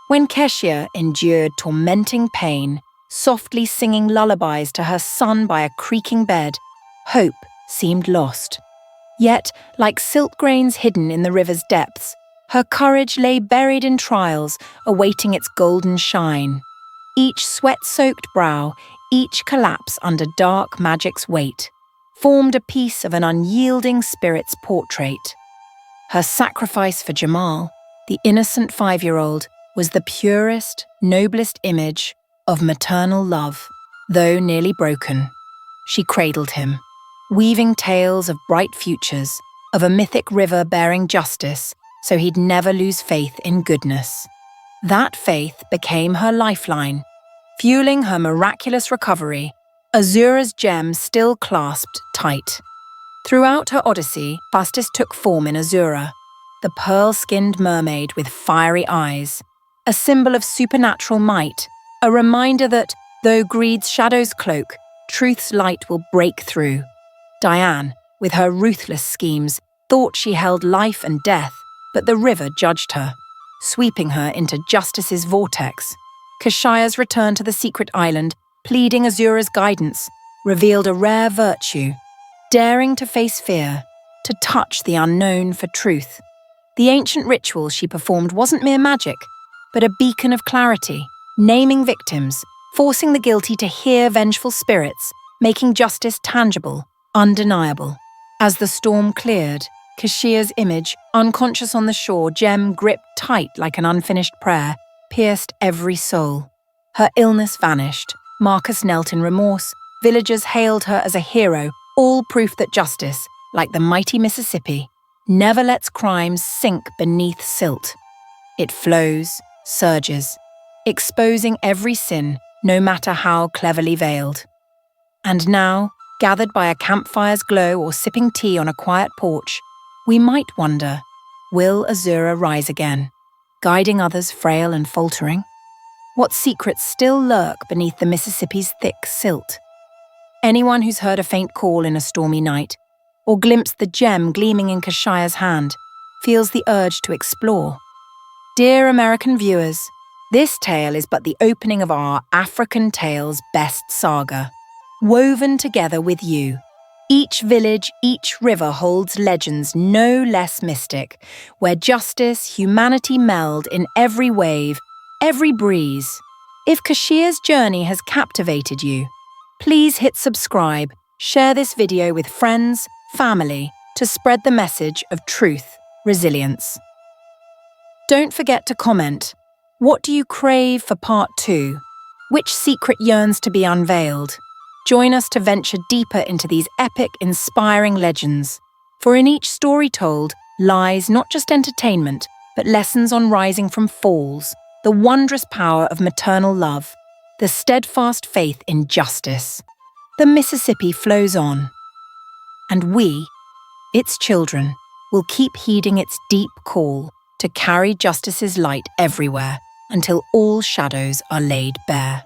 When Keshia endured tormenting pain, softly singing lullabies to her son by a creaking bed, hope seemed lost. Yet, like silt grains hidden in the river's depths, her courage lay buried in trials, awaiting its golden shine. Each sweat-soaked brow, each collapse under dark magic's weight, formed a piece of an unyielding spirit's portrait. Her sacrifice for Jamal, the innocent 5-year-old, was the purest, noblest image of maternal love, though nearly broken. She cradled him, weaving tales of bright futures, of a mythic river bearing justice, so he'd never lose faith in goodness. That faith became her lifeline, fueling her miraculous recovery, Azura's gem still clasped tight. Throughout her odyssey, justice took form in Azura, the pearl-skinned mermaid with fiery eyes, a symbol of supernatural might, a reminder that, though greed's shadows cloak, truth's light will break through. Diane, with her ruthless schemes, thought she held life and death, but the river judged her, sweeping her into justice's vortex. Kashia's return to the secret island, pleading Azura's guidance, revealed a rare virtue, daring to face fear, to touch the unknown for truth. The ancient ritual she performed wasn't mere magic, but a beacon of clarity, naming victims, forcing the guilty to hear vengeful spirits, making justice tangible, undeniable. As the storm cleared, Kashia's image, unconscious on the shore, gem gripped tight like an unfinished prayer, pierced every soul. Her illness vanished. Marcus knelt in remorse. Villagers hailed her as a hero, all proof that justice, like the mighty Mississippi, never lets crimes sink beneath silt. It flows, surges, exposing every sin, no matter how cleverly veiled. And now, gathered by a campfire's glow or sipping tea on a quiet porch, we might wonder, will Azura rise again, guiding others frail and faltering? What secrets still lurk beneath the Mississippi's thick silt? Anyone who's heard a faint call in a stormy night, or glimpsed the gem gleaming in Kashia's hand, feels the urge to explore. Dear American viewers, this tale is but the opening of our African Tales best saga, woven together with you. Each village, each river holds legends no less mystic, where justice, humanity meld in every wave, every breeze. If Kashia's journey has captivated you, please hit subscribe, share this video with friends, family, to spread the message of truth, resilience. Don't forget to comment. What do you crave for part 2? Which secret yearns to be unveiled? Join us to venture deeper into these epic, inspiring legends. For in each story told lies not just entertainment, but lessons on rising from falls, the wondrous power of maternal love, the steadfast faith in justice. The Mississippi flows on, and we, its children, will keep heeding its deep call to carry justice's light everywhere until all shadows are laid bare.